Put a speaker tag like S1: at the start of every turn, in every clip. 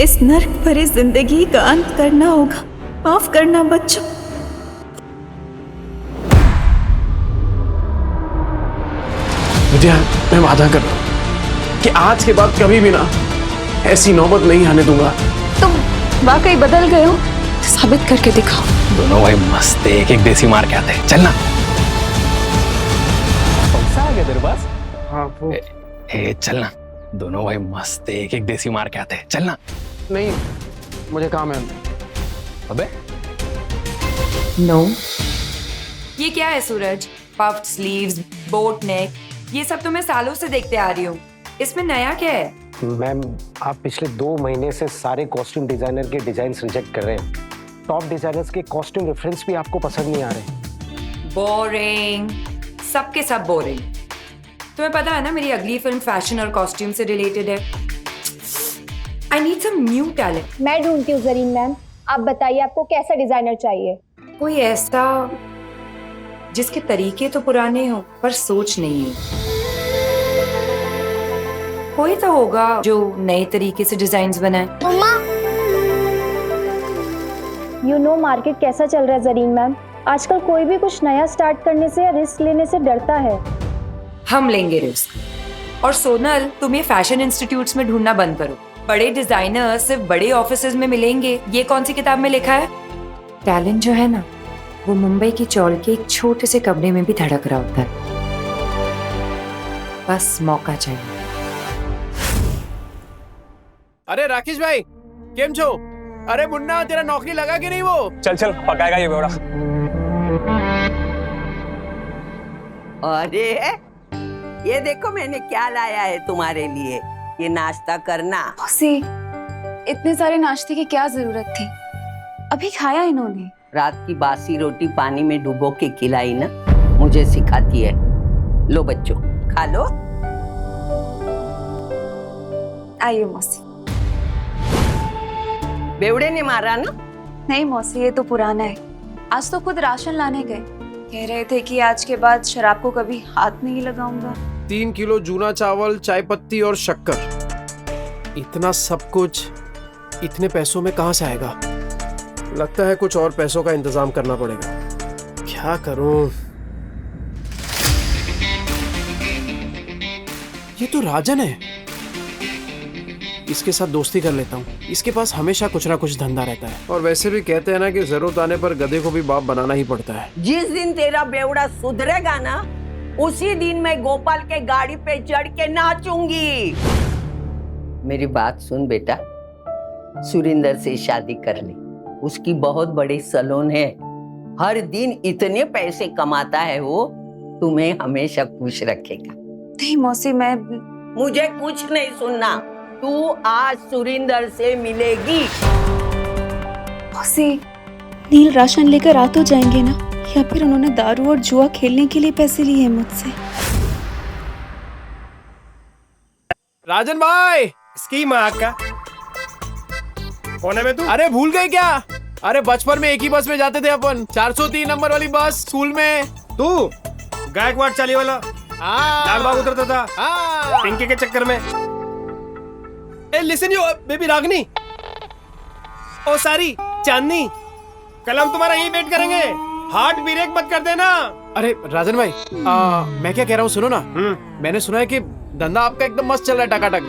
S1: इस नर्क भरी जिंदगी का अंत करना होगा। माफ करना बच्चों।
S2: विद्या, मैं वादा करता हूँ कि आज के बाद कभी भी ना ऐसी नौबत नहीं आने दूंगा।
S3: तुम वाकई बदल गए हो तो साबित करके दिखाओ।
S4: दोनों भाई मस्त एक एक देसी मार के आते हैं। चलना। पैसा आ गया तेरे पास?
S2: हाँ वो
S4: चलना। दोनों भाई मस्त एक एक देसी मार के आते हैं। चलना।
S2: नहीं, मुझे काम है।
S4: अबे
S5: नो। ये क्या है सूरज? पफ्ड स्लीव्स, बोट नेक, ये सब तो मैं सालों से देखते आ रही हूँ। इसमें नया क्या है?
S6: मैम, आप पिछले 2 महीने से सारे कॉस्ट्यूम डिजाइनर के डिजाइन्स रिजेक्ट कर रहे हैं। टॉप डिजाइनर्स के कॉस्ट्यूम रेफरेंस भी आपको पसंद नहीं आ रहे।
S5: बोरिंग, सबके सब बोरिंग। तुम्हें पता है ना मेरी अगली फिल्म फैशन और कॉस्ट्यूम से रिलेटेड है। I need some new talent.
S7: मैं ढूंढती हूँ जरीन मैम। आप बताइए आपको कैसा डिजाइनर चाहिए?
S5: कोई ऐसा जिसके तरीके तो पुराने हो पर सोच नहीं है। कोई तो होगा जो नए तरीके से डिजाइन्स बनाए।
S7: यू नो मार्केट कैसा चल रहा है जरीन मैम। आजकल कोई भी कुछ नया स्टार्ट करने से या रिस्क लेने से डरता है।
S5: हम लेंगे रिस्क। और सोनल, तुम ये फैशन इंस्टीट्यूट्स में ढूंढना बंद करो। बड़े डिजाइनर सिर्फ बड़े ऑफिसेज में मिलेंगे, ये कौन सी किताब में लिखा है? टैलेंट जो है ना, वो मुंबई की चौल के एक छोटे से कमरे में भी धड़क रहा होता है। बस मौका चाहिए।
S2: अरे राकेश भाई, केम छो? अरे मुन्ना, तेरा नौकरी लगा कि नहीं वो?
S4: चल चल, पकाएगा ये बेवड़ा।
S8: अरे ये देखो मैंने क्या लाया है तुम्हारे लिए। ये नाश्ता करना।
S3: मौसी, इतने सारे नाश्ते की क्या जरूरत थी? अभी खाया इन्होंने।
S8: रात की बासी रोटी पानी में डुबो के खिलाई ना, मुझे सिखाती है। लो बच्चों, खा लो।
S3: आइए मौसी।
S8: बेवड़े ने मारा ना?
S3: नहीं मौसी, ये तो पुराना है। आज तो खुद राशन लाने गए, कह रहे थे कि आज के बाद शराब को कभी हाथ नहीं लगाऊंगा।
S2: 3 किलो जूना चावल, चाय पत्ती और शक्कर। इतना सब कुछ इतने पैसों में कहां से आएगा? लगता है कुछ और पैसों का इंतजाम करना पड़ेगा। क्या करूं? ये तो राजन है। इसके साथ दोस्ती कर लेता हूँ। इसके पास हमेशा कुछ ना कुछ धंधा रहता है। और वैसे भी कहते हैं ना कि जरूरत आने पर गधे को भी बाप बनाना ही पड़ता है।
S8: जिस दिन तेरा बेवड़ा सुधरेगा ना, उसी दिन मैं गोपाल के गाड़ी पे चढ़ के नाचूंगी। मेरी बात सुन बेटा, सुरिंदर से शादी कर ले। उसकी बहुत बड़ी सैलून है, हर दिन इतने पैसे कमाता है वो, तुम्हें हमेशा खुश रखेगा।
S3: नहीं मौसी, मैं
S8: मुझे कुछ नहीं सुनना। तू आज सुरिंदर से मिलेगी।
S3: मौसी, नील राशन लेकर आ तो जाएंगे ना, या फिर उन्होंने दारू और जुआ खेलने के लिए पैसे लिए हैं मुझसे?
S2: राजन भाई,
S9: इसकी माँ का कौन है बे तू?
S2: अरे भूल गए क्या? अरे बचपन में एक ही बस में जाते थे अपन, 403 नंबर वाली बस स्कूल में।
S9: तू गायकवाड़ चाली वाला लाल बाग उतरता था
S2: हाँ।
S9: पिंकी के चक्कर में। ए लिसन यू बेबी रागनी, ओ सारी चांदनी, कल हम तुम्हारा यही वेट करेंगे। हार्ट ब्रेक मत कर देना।
S2: अरे राजन भाई, मैं क्या कह रहा हूँ सुनो ना। मैंने सुना है कि धंधा आपका एकदम मस्त चल रहा है, टकाटक।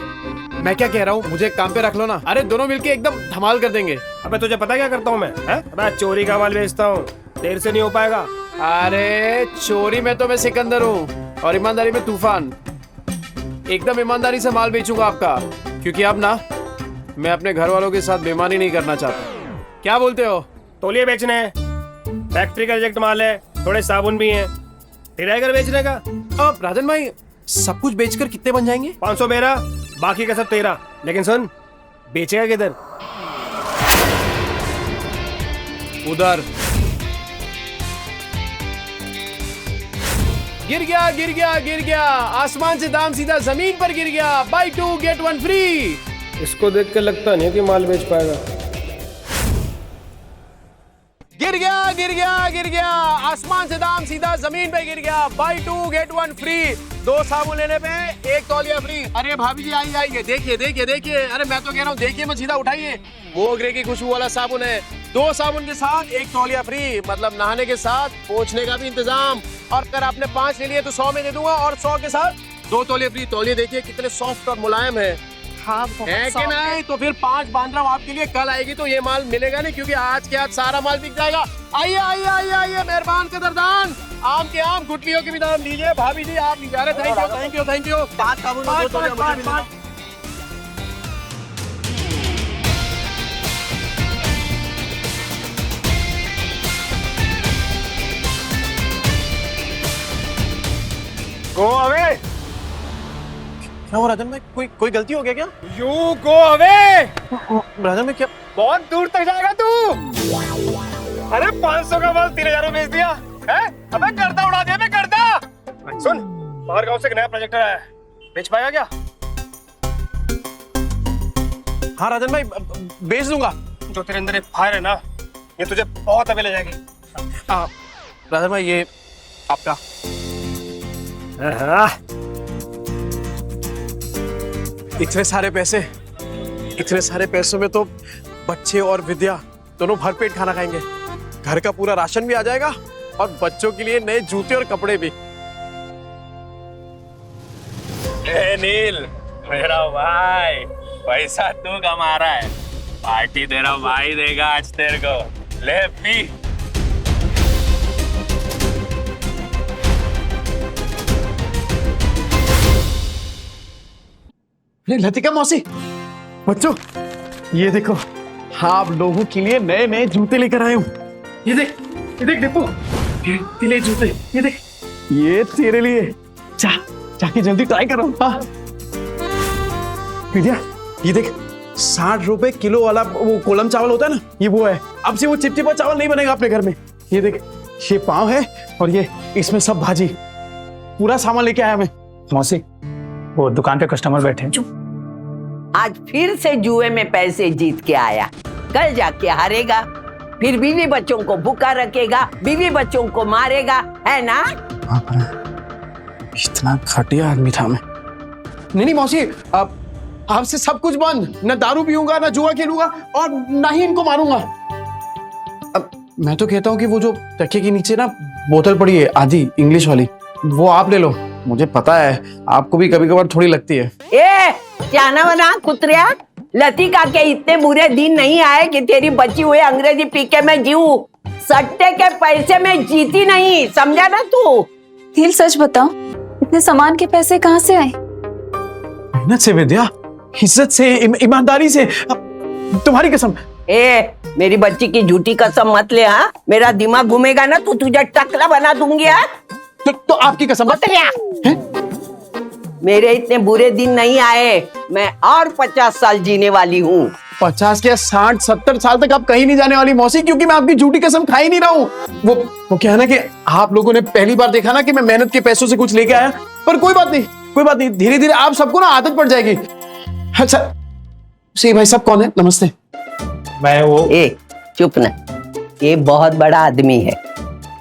S2: मैं क्या कह रहा हूँ, मुझे एक काम पे रख लो ना। अरे दोनों मिलके एकदम धमाल कर देंगे।
S9: अबे तुझे पता क्या करता हूँ मैं? अबे चोरी का माल बेचता हूँ, देर से नहीं हो पाएगा।
S2: अरे चोरी में तो मैं सिकंदर हूँ और ईमानदारी में तूफान। एकदम ईमानदारी से माल बेचूंगा आपका, क्योंकि अब ना मैं अपने घर वालों के साथ बेईमानी नहीं करना चाहता। क्या बोलते हो?
S9: तौलिए बेचने हैं, फैक्ट्री का रिजेक्ट माल है, थोड़े साबुन भी हैं। तेरा है घर बेचने का?
S2: अब राजन भाई, सब कुछ बेचकर कितने बन जाएंगे?
S9: 500 मेरा, बाकी का सब तेरा। लेकिन सुन, बेचेगा किधर?
S2: उधर। गिर गया गिर गया गिर गया, आसमान से दाम सीधा जमीन पर गिर गया। Buy 2 get 1 free.
S9: इसको देख के लगता नहीं कि माल बेच पाएगा।
S2: गिर गया। आसमान से दाम सीधा जमीन पे गिर गया। Buy 2 get 1 free. 2 साबुन लेने पे 1 तौलिया फ्री। अरे भाभी जी आइए, देखिए। अरे मैं तो कह रहा हूँ देखिए मत, सीधा उठाइए। मोगरे की खुशबू वाला साबुन है। 2 साबुन के साथ 1 तौलिया फ्री, मतलब नहाने के साथ पोंछने का भी इंतजाम। और अगर आपने 5 ले लिए तो 100 में दे दूंगा, और 100 के साथ 2 तौलिया फ्री। तौलिए देखिए कितने सॉफ्ट और मुलायम है। है कि नहीं? तो फिर 5 बांध रहा हूँ आपके लिए। कल आएगी तो ये माल मिलेगा नहीं, क्योंकि आज के आज सारा माल बिक जाएगा। आइए मेहरबान कदरदान। आम के आम, गुटलियों के भी दाम लीजिए। भाभी जी आप लीजिए। अरे थैंक यू। 5 साबुन में 2 तौलिया मुझे भी देना।
S9: Go away.
S2: क्या हो राजन भाई, कोई गलती हो गया क्या?
S9: You go away.
S2: राजन भाई क्या?
S9: बहुत दूर तक जाएगा तू। अरे 500 का माल 3000 में बेच दिया है। अबे गर्दा उड़ा दिया। गर्दा सुन, बाहर गांव से एक नया प्रोजेक्टर आया है, बेच पाएगा क्या?
S2: हाँ राजन भाई बेच दूंगा।
S9: जो तेरे अंदर फायर है ना, ये तुझे बहुत अबे ले जाएगी।
S2: राजन भाई ये आपका। इतने सारे पैसों में तो बच्चे और विद्या दोनों भरपेट खाना खाएंगे। घर का पूरा राशन भी आ जाएगा और बच्चों के लिए नए जूते और कपड़े भी।
S4: नील मेरा भाई, पैसा तू कमा रहा है, पार्टी तेरा भाई देगा आज तेरे को। ले पी।
S2: लतिका मौसी, बच्चों ये देखो, आप लोगों के लिए नए नए जूते लेकर आए हूँ। ये देख देखो, ये जूते, ये देख, ये तेरे लिए। जाके जल्दी ट्राई करो। हाँ विद्या, ये देख 60 रुपए किलो वाला वो कोलम चावल होता है ना, ये वो है। अब से वो चिपचिपा चावल नहीं बनेगा अपने घर में। ये देख, ये पाव है और ये इसमें सब भाजी। पूरा सामान लेके आया मैं।
S10: मौसी वो दुकान पे कस्टमर बैठे हैं।
S8: आज फिर से जुए में पैसे जीत के आया, कल जाके हारेगा। फिर बीवी बच्चों को भूखा रखेगा, बीवी बच्चों को मारेगा, है ना?
S2: इतना घटिया आदमी था मैं। नहीं मौसी, अब आपसे सब कुछ बंद। न दारू पीऊंगा, न जुआ खेलूंगा, और ना ही इनको मारूंगा। अब मैं तो कहता हूँ कि वो जो तकिए के नीचे ना बोतल पड़ी है आधी इंग्लिश वाली, वो आप ले लो। मुझे पता है आपको भी कभी कभार थोड़ी लगती है।
S8: क्या ना बना कुतरिया, लतिका के इतने बुरे दिन नहीं आए कि तेरी बची हुई अंग्रेजी पी के मैं जीऊं। सट्टे के पैसे में जीती नहीं, समझा ना तू?
S3: नील सच बताओ, इतने सामान के पैसे कहाँ से आए?
S2: मेहनत से विद्या, इज्जत से, ईमानदारी से। तुम्हारी कसम।
S8: मेरी बच्ची की झूठी कसम मत ले। हाँ, मेरा दिमाग घूमेगा ना तो तुझे टकला बना दूंगी।
S2: तो आपकी कसम।
S8: मेरे इतने बुरे दिन नहीं आए। मैं और 50 साल जीने वाली हूँ।
S2: 50 क्या 60-70 साल तक आप कहीं नहीं जाने वाली मौसी, क्योंकि मैं आपकी झूठी कसम खा ही नहीं रहा हूँ। वो क्या है ना कि आप लोगों ने पहली बार देखा ना कि मैं मेहनत के पैसों से कुछ लेके आया। पर कोई बात नहीं, धीरे धीरे आप सबको ना आदत पड़ जाएगी। अच्छा सी भाई साहब कौन है? नमस्ते।
S10: मैं वो
S8: चुप ना, ये बहुत बड़ा आदमी है।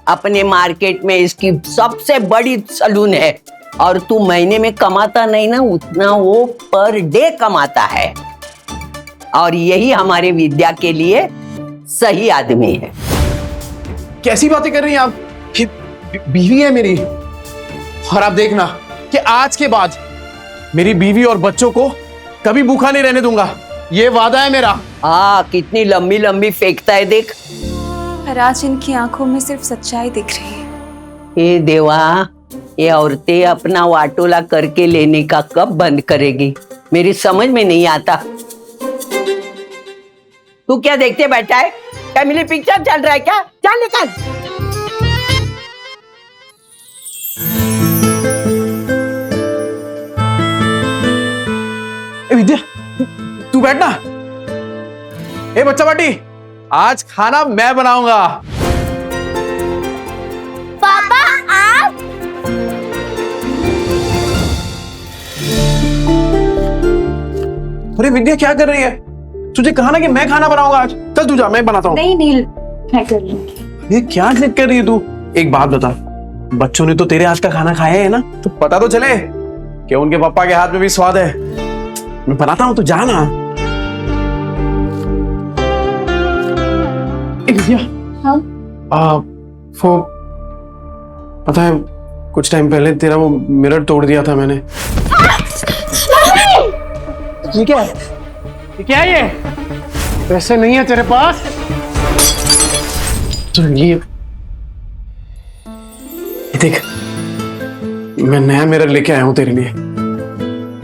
S8: अपने मार्केट में इसकी सबसे बड़ी सलून है, और तू महीने में कमाता नहीं ना उतना वो पर डे कमाता है। और यही हमारे विद्या के लिए सही आदमी है।
S2: कैसी बातें कर रही हैं आप? बीवी है मेरी, और आप देखना कि आज के बाद मेरी बीवी और बच्चों को कभी भूखा नहीं रहने दूंगा। ये वादा है मेरा।
S8: कितनी लंबी लंबी फेंकता है देख।
S3: पर आज इनकी आंखों में सिर्फ सच्चाई दिख रही है।
S8: हे देवा, ये औरतें अपना वाटोला करके लेने का कब बंद करेगी? मेरी समझ में नहीं आता। तू क्या देखते बैठा है? फैमिली पिक्चर चल रहा है क्या? चल निकल।
S2: विद्या तू बैठना। बच्चा पार्टी, आज खाना मैं बनाऊंगा।
S7: पापा आप?
S2: अरे विद्या क्या कर रही है? तुझे कहा ना कि मैं खाना बनाऊंगा आज। चल तू जा, मैं बनाता हूँ।
S3: नहीं नील, मैं कर लूंगी।
S2: ये क्या जिद कर रही है तू? एक बात बता, बच्चों ने तो तेरे हाथ का खाना खाया है ना, तो पता तो चले कि उनके पापा के हाथ में भी स्वाद है। मैं बनाता हूँ, तू जा ना। भैया,
S3: हाँ?
S2: वो पता है कुछ टाइम पहले तेरा वो मिरर तोड़ दिया था मैंने।
S6: ये क्या है? ये क्या है? ये पैसे नहीं है तेरे पास?
S2: तो ये देख, मैं नया मिरर लेके आया हूं तेरे लिए,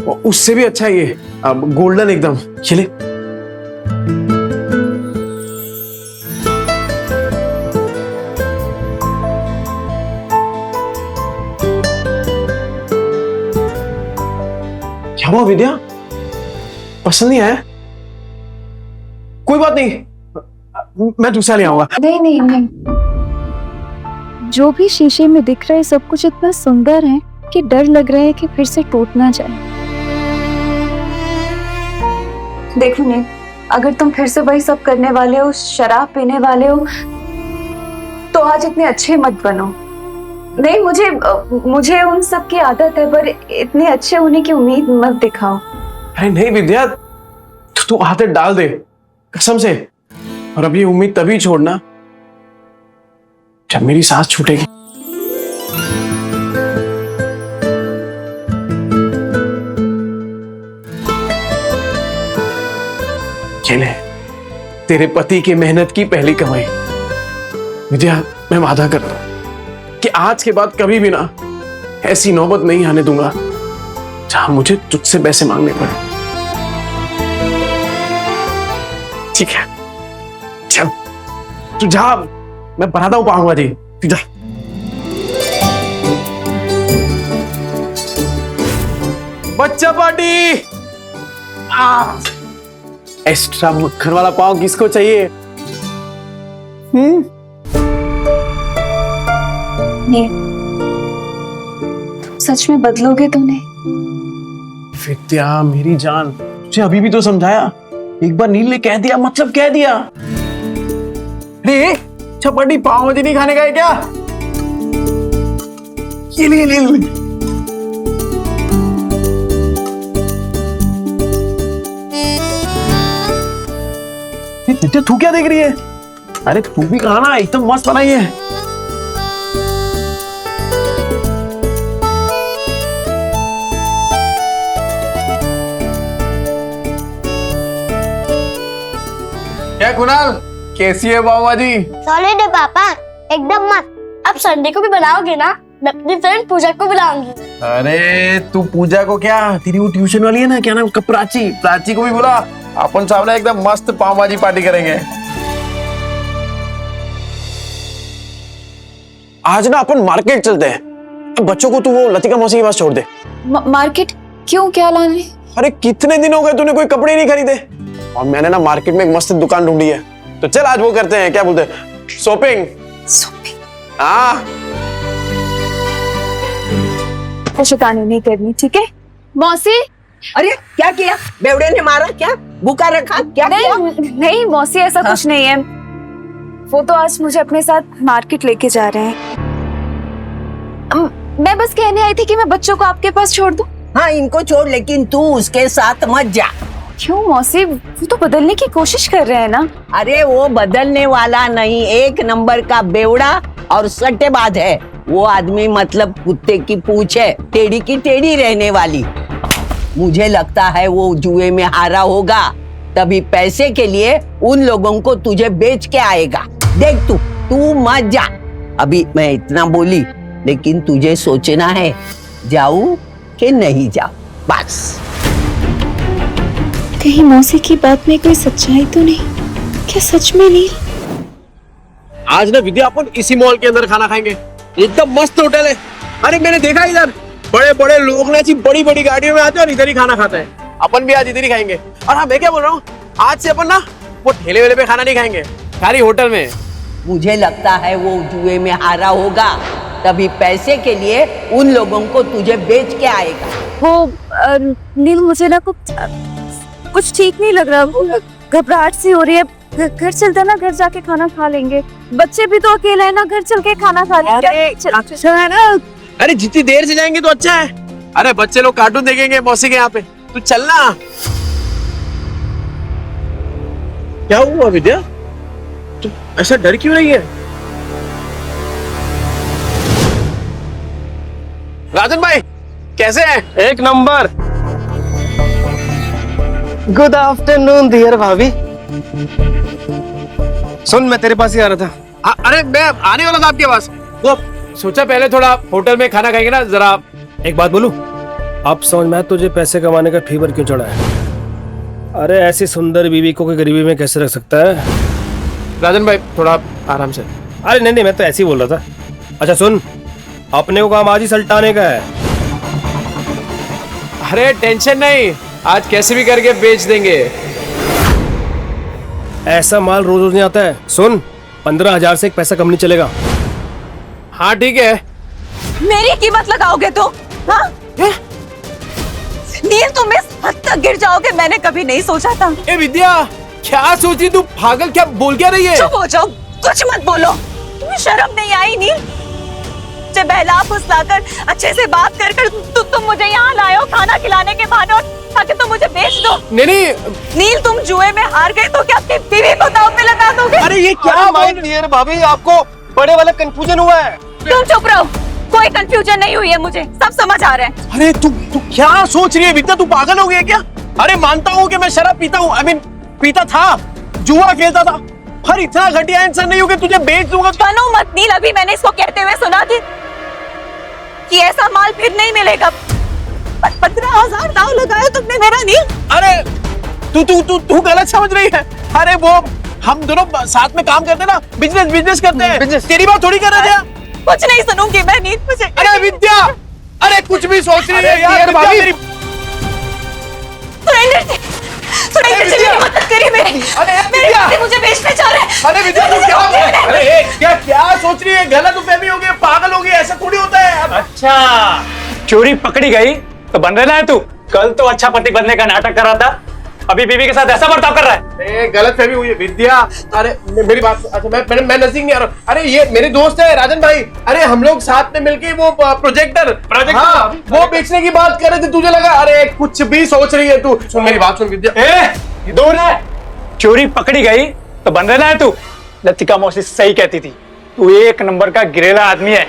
S2: और उससे भी अच्छा है ये, अब गोल्डन एकदम। चले, क्या हुआ विद्या? पसंद नहीं आया? कोई बात नहीं, मैं दूसरा ले आऊंगा।
S7: नहीं नहीं नहीं, जो भी शीशे में दिख रहा है सब कुछ इतना सुंदर है कि डर लग रहा है कि फिर से टूट ना जाए।
S3: देखो नील, अगर तुम फिर से वही सब करने वाले हो, शराब पीने वाले हो, तो आज इतने अच्छे मत बनो। नहीं, मुझे उन सब की आदत है, पर इतने अच्छे होने की उम्मीद मत दिखाओ।
S2: अरे नहीं विद्या, तू आदत डाल दे कसम से, और अब ये उम्मीद तभी छोड़ना जब मेरी सांस छूटेगी। ये ले, तेरे पति की मेहनत की पहली कमाई। विद्या, मैं वादा करता हूं कि आज के बाद कभी भी ना ऐसी नौबत नहीं आने दूंगा जहां मुझे तुझसे पैसे मांगने पड़े। ठीक है, चल तू जा, मैं बनाता हूं पाऊंगा जी, तू जा। बच्चा पार्टी। एक्स्ट्रा मक्खन वाला पाव किसको चाहिए?
S3: सच में बदलोगे तो नहीं?
S2: विद्या मेरी जान, तुझे अभी भी तो समझाया, एक बार नील ने कह दिया मतलब कह दिया। अरे चपाटी पाव भाजी नहीं खाने का है क्या? ये नील। विद्या तू क्या देख रही है? अरे तू भी खाना, एकदम मस्त बनाई है। क्या कुणाल, कैसी है पाव भाजी?
S11: सॉलिड है पापा, एकदम मस्त। अब संडे को भी बनाओगे ना? मैं अपनी फ्रेंड पूजा को बुलाऊंगी।
S2: अरे तू पूजा को क्या, तेरी वो ट्यूशन वाली है ना, क्या नाम उसका, प्राची को भी बुला। अपन सामने एकदम मस्त पाव भाजी पार्टी करेंगे। आज ना अपन मार्केट चलते हैं। बच्चों को तू वो लतिका मौसी के पास छोड़ दे।
S3: मार्केट क्यों, क्या लाने?
S2: अरे कितने दिन हो गए तूने कोई कपड़े नहीं खरीदे, और मैंने ना मार्केट में एक मस्त दुकान ढूंढी है, तो चल आज वो करते हैं, क्या बोलते हैं, शॉपिंग। हाँ,
S3: शैतानी नहीं करनी, ठीक है? मौसी,
S8: अरे क्या किया? बेवड़े ने मारा क्या? भूखा रखा क्या?
S3: नहीं मौसी, ऐसा कुछ नहीं है। वो तो आज मुझे अपने साथ मार्केट लेके जा रहे हैं। मैं बस कहने आई थी कि मैं बच्चों को आपके पास छोड़ दूं।
S8: हाँ, इनको छोड़, लेकिन तू उसके साथ मत जा।
S3: क्यों मौसी, वो तो बदलने की कोशिश कर रहे हैं ना।
S8: अरे वो बदलने वाला नहीं, एक नंबर का बेवड़ा और सट्टेबाज है वो आदमी, मतलब कुत्ते की पूंछ है, टेढ़ी की टेढ़ी रहने वाली। मुझे लगता है वो जुए में हारा होगा, तभी पैसे के लिए उन लोगों को तुझे बेच के आएगा। देख तू मत जा। अभी मैं इतना बोली, लेकिन तुझे सोचना है जाऊं कि नहीं जाऊं, बस।
S7: कहीं मौसी की बात में कोई सच्चाई तो नहीं? क्या सच में नहीं?
S2: आज ना विद्या अपन इसी मॉल के अंदर खाना खाएंगे, एकदम मस्त होटल है। अरे मैंने देखा इधर बड़े बड़े लोग ना ऐसी बड़ी बड़ी गाड़ियों में आते हैं और इधर ही खाना खाते हैं। अपन भी आज इधर ही खाएंगे। और हाँ, मैं क्या बोल रहा हूँ, आज से अपन ना वो ठेले वेले पे खाना नहीं खाएंगे, खाली होटल में।
S8: मुझे लगता है वो जुए में हारा होगा, तभी पैसे के लिए उन लोगों को तुझे बेच के आएगा।
S7: वो नील, मुझे ना कुछ ठीक नहीं लग रहा, घबराहट सी हो रही है। घर चलते ना, घर जाके खाना खा लेंगे। बच्चे भी तो अकेले हैं ना, घर चल के खाना खा लेंगे। अच्छा है ना?
S2: अरे जितनी देर से जाएंगे तो अच्छा है। अरे बच्चे लोग कार्टून देखेंगे मौसी के यहाँ पे, तू चलना। क्या हुआ विद्या, तू ऐसा डर क्यों रही है? राजन भाई कैसे हैं?
S9: एक नंबर। गुड आफ्टरनून डियर भाभी। सुन, मैं तेरे पास ही आ रहा था।
S2: अरे मैं आने वाला था आपके पास। वो सोचा पहले थोड़ा होटल में खाना खाएंगे ना जरा।
S9: एक बात बोलूं, अब समझ में आया तुझे पैसे कमाने का फीवर क्यों चढ़ा है। अरे ऐसी सुंदर बीवी को कोई गरीबी में कैसे रख सकता है।
S2: राजन भाई थोड़ा आराम से।
S9: अरे नहीं, मैं तो ऐसे ही बोल रहा था। अच्छा सुन, अपने को काम आज ही सल्टाने का है।
S2: अरे टेंशन नहीं, आज कैसे भी करके बेच देंगे।
S9: ऐसा माल रोज रोज नहीं आता है। सुन, 15,000 से एक पैसा कम नहीं चलेगा।
S2: हाँ ठीक है।
S1: मेरी कीमत लगाओगे तो? हाँ? नील तुम इस हद तक गिर जाओगे मैंने कभी नहीं सोचा था।
S2: ए विद्या, क्या सोची तू? पागल, क्या बोल क्या रही है?
S1: चुप हो जाओ, कुछ मत बोलो। तुम्हें शर्म नहीं आई नील? मुझे बहला फुसलाकर अच्छे से बात कर तुम मुझे यहाँ लाए हो खाना खिलाने के बहाने, और ताकि तुम मुझे बेच दो।
S2: नहीं
S1: नील, तुम जुए में हार गए तो क्या अपनी बीवी को दांव पे लगा दोगे?
S2: अरे ये क्या
S9: माय डियर भाभी, आपको बड़े वाला कंफ्यूजन हुआ है।
S1: तुम चुप रहो, कोई कंफ्यूजन नहीं हुई है, मुझे सब समझ आ रहा है।
S2: अरे तू क्या सोच रही है विद्या? तू पागल हो गई है क्या? अरे मानता हूँ कि मैं शराब पीता हूँ, आई मीन पीता था, जुआ खेलता था, पर इतना घटिया इंसान नहीं हूँ कि तुझे बेच दूंगा।
S1: बनो मत नील, अभी मैंने इसको कहते हुए सुना कि ऐसा माल फिर नहीं मिलेगा। 15,000 दाव लगाया तुमने मेरा नील।
S2: अरे तू गलत समझ रही है। अरे वो हम दोनों साथ में काम करते ना, बिजनेस करते हैं। तेरी बात थोड़ी कर रहे थे।
S1: कुछ नहीं सुनूंगी मैं नील, मुझे।
S2: अरे विद्या, अरे कुछ भी सोच रही है यार भाभी।
S1: सुरेंद्र जी मेरी मदद करिए, मेरे मुझे बेचने जा रहे हैं।
S2: अरे विद्या तू क्या? अरे क्या सोच रही है? गलत फहमी हो गई, पागल हो गई, ऐसा थोड़ी होता है।
S10: अच्छा, चोरी पकड़ी गई तो बन रहा है तू। कल तो अच्छा पति बनने का नाटक कर रहा था, अभी बीवी के साथ ऐसा बर्ताव कर रहा है।
S2: गलत फहमी हुई है विद्या। अरे मेरी बात, अच्छा मैं नजदीक नहीं आ रहा। अरे ये मेरे दोस्त है राजन भाई। अरे हम लोग साथ में मिलके वो प्रोजेक्टर, हाँ, वो बेचने की बात कर रहे थे। तुझे लगा अरे कुछ भी सोच रही है तू। सुन मेरी बात, सुन विद्या।
S10: दूर है, चोरी पकड़ी गई तो बन रहा है तू। लतिका मौसी सही कहती थी, तू एक नंबर का गिरेला आदमी है।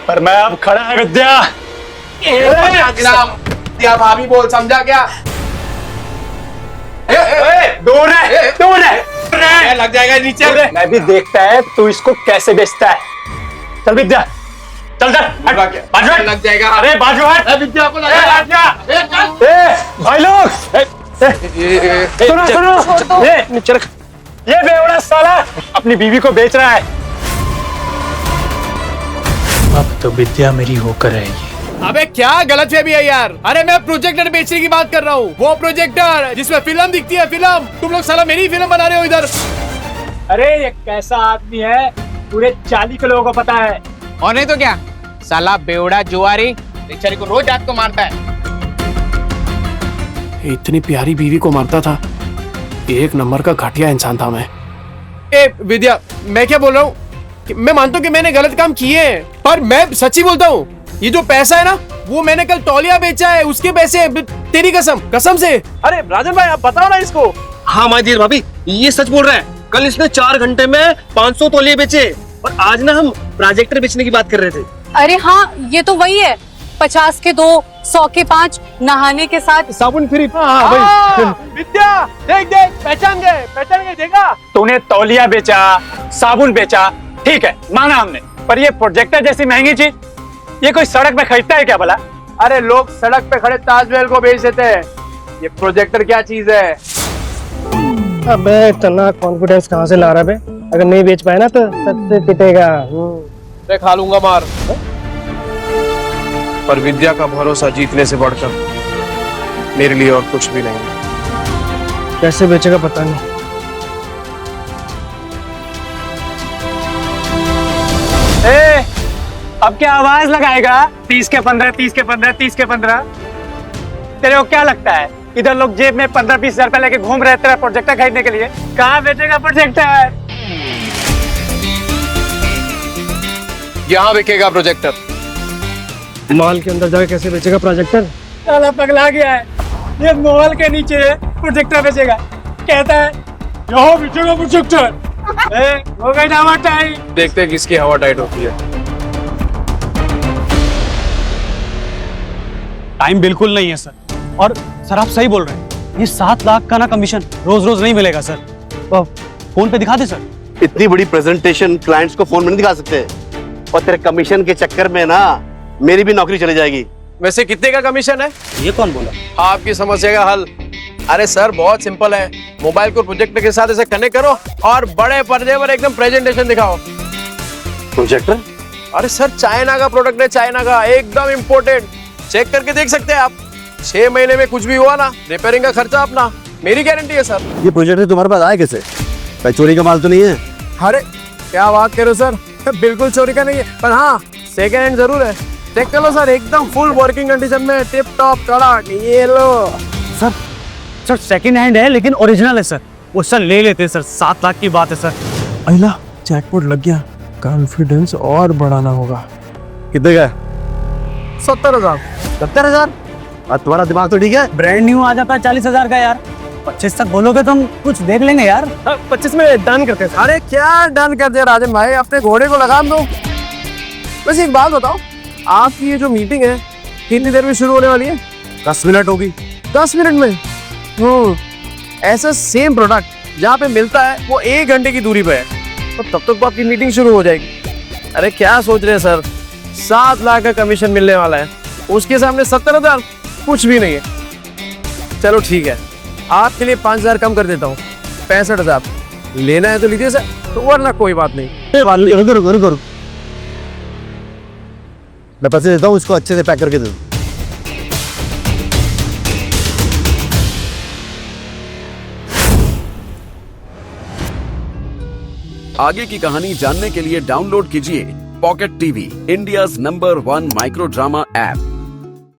S10: पर मैं अब खड़ा है विद्या।
S2: क्या भाभी बोल, समझा क्या?
S10: दूर है,
S2: लग जाएगा नीचे।
S10: मैं भी देखता है तू इसको कैसे बेचता है। चल विद्या, चल बाजू
S2: लग जाएगा।
S10: अरे बाजू हट।
S2: विद्या को
S10: भाई लोग सुनो, ये बेवड़ा साला अपनी बीवी को बेच रहा है। अब तो विद्या मेरी होकर रहेगी।
S2: अबे क्या गलत फहमी है यार? अरे मैं प्रोजेक्टर बेचने की बात कर रहा हूँ, वो प्रोजेक्टर जिसमें फिल्म दिखती है। फिल्म तुम लोग साला मेरी फिल्म बना रहे हो इधर।
S10: अरे ये कैसा आदमी है, पूरे 40 के लोगों को पता है।
S12: और नहीं तो क्या, साला बेवड़ा जुआरी बेचारी को रोज रात को मारता है।
S2: इतनी प्यारी बीवी को मारता था, एक नंबर का घटिया इंसान था मैं। ए विद्या, मैं क्या बोल रहा हूँ, मैं मानता हूँ कि मैंने गलत काम किए हैं, पर मैं सच्ची बोलता हूँ, ये जो पैसा है ना, वो मैंने कल तौलिया बेचा है, उसके पैसे। तेरी कसम से। अरे राजन भाई आप बताओ ना इसको।
S9: हाँ माय डियर भाभी, ये सच बोल रहा है। कल इसने 4 घंटे में 500 तौलिए बेचे, और आज ना हम प्रोजेक्टर बेचने की बात कर रहे थे।
S13: अरे हाँ, ये तो वही है। 50 के 2, 100 के 5, नहाने के साथ
S9: साबुन फ्री।
S2: विद्या देख पहचान गए देखा।
S10: तूने तौलिया बेचा, साबुन बेचा, ठीक है माना हमने, पर ये प्रोजेक्टर जैसी महंगी चीज ये कोई सड़क पे खरीदता है क्या भला?
S2: अरे लोग सड़क पे खड़े ताजमहल को बेच देते हैं, ये प्रोजेक्टर क्या चीज है?
S9: अबे इतना कॉन्फिडेंस कहाँ से ला रहा है? अगर नहीं बेच पाए ना तो सबसे पिटेगा।
S2: मैं खा लूंगा मार। पर विद्या का भरोसा जीतने से बढ़कर मेरे लिए और कुछ भी नहीं।
S9: कैसे बेचेगा पता नहीं।
S10: अब क्या आवाज लगाएगा? 30 के 15, 30 के 15, 30 के 15। तेरे को क्या लगता है इधर लोग जेब में 15-20 हजार रुपए लेके घूम रहे थे प्रोजेक्टर खरीदने के लिए। कहाँ बेचेगा प्रोजेक्टर?
S2: यहाँ बिकेगा प्रोजेक्टर।
S9: मॉल के अंदर जाके कैसे बेचेगा प्रोजेक्टर?
S10: साला पगला गया है, ये मॉल के नीचे प्रोजेक्टर बेचेगा। कहता है यहाँ बेचेगा प्रोजेक्टर। हो गई ना टाइम।
S2: देखते हैं किसकी हवा टाइट होती है।
S10: टाइम बिल्कुल नहीं है सर। और सर आप सही बोल रहे हैं, ये 7 लाख का ना कमीशन रोज रोज नहीं मिलेगा सर। तो फोन पे दिखा दे सर।
S14: इतनी बड़ी प्रेजेंटेशन क्लाइंट्स को फोन में नहीं दिखा सकते, और तेरे कमीशन के चक्कर में ना मेरी भी नौकरी चली जाएगी।
S2: वैसे कितने का कमीशन है?
S10: ये कौन बोला?
S2: आपकी समस्या का हल। अरे सर बहुत सिंपल है, मोबाइल को प्रोजेक्टर के साथ ऐसे कनेक्ट करो और बड़े पर्दे पर एकदम प्रेजेंटेशन दिखाओ।
S14: प्रोजेक्टर?
S2: अरे सर चाइना का प्रोडक्ट है, चाइना का, एकदम इम्पोर्टेड। चेक करके देख सकते हैं आप। 6 महीने में कुछ भी हुआ ना, रिपेयरिंग का खर्चा अपना, मेरी गारंटी है सर।
S14: ये प्रोजेक्टर तुम्हारे पास आया कैसे? भाई चोरी का माल तो नहीं है?
S2: अरे क्या बात करो सर, बिल्कुल चोरी का नहीं है, पर हाँ सेकेंड हैंड जरूर है। चेक कर लो सर, एकदम फुल वर्किंग कंडीशन में, टिप टॉप कड़ाक। ये लो
S10: सर। सर सेकंड हैंड है लेकिन ओरिजिनल है सर। वो सर ले लेते सर, 7 लाख की बात है सर।
S9: अहिला जैकपॉट लग गया, कॉन्फिडेंस और बढ़ाना होगा।
S14: कितने का?
S2: 70,000।
S14: 70,000? तुम्हारा दिमाग तो ठीक है?
S10: ब्रांड न्यू आ जाता है 40,000 का यार। 25 तक बोलोगे तो हम कुछ देख लेंगे यार।
S9: 25 में डन करते हैं।
S2: अरे क्या डन कर दिया राजन भाई, अपने घोड़े को लगाम दो। वैसे एक बात बताओ, आपकी ये जो मीटिंग है कितनी देर में शुरू होने वाली है?
S14: 10 मिनट होगी।
S2: 10 मिनट में? ऐसा सेम प्रोडक्ट जहाँ पे मिलता है वो 1 घंटे की दूरी पे है, तो तब तक तो आपकी मीटिंग शुरू हो जाएगी। अरे क्या सोच रहे हैं सर, 7 लाख का कमीशन मिलने वाला है, उसके सामने 70,000 कुछ भी नहीं है। चलो ठीक है, आपके लिए 5,000 कम कर देता हूँ, 65,000। लेना है तो लीजिए सर, तो वरना कोई बात नहीं।
S14: रुको, मैं पैसे देता हूँ, इसको अच्छे से पैक करके दे दो।
S15: आगे की कहानी जानने के लिए डाउनलोड कीजिए pocket TV, India's number 1 micro drama app.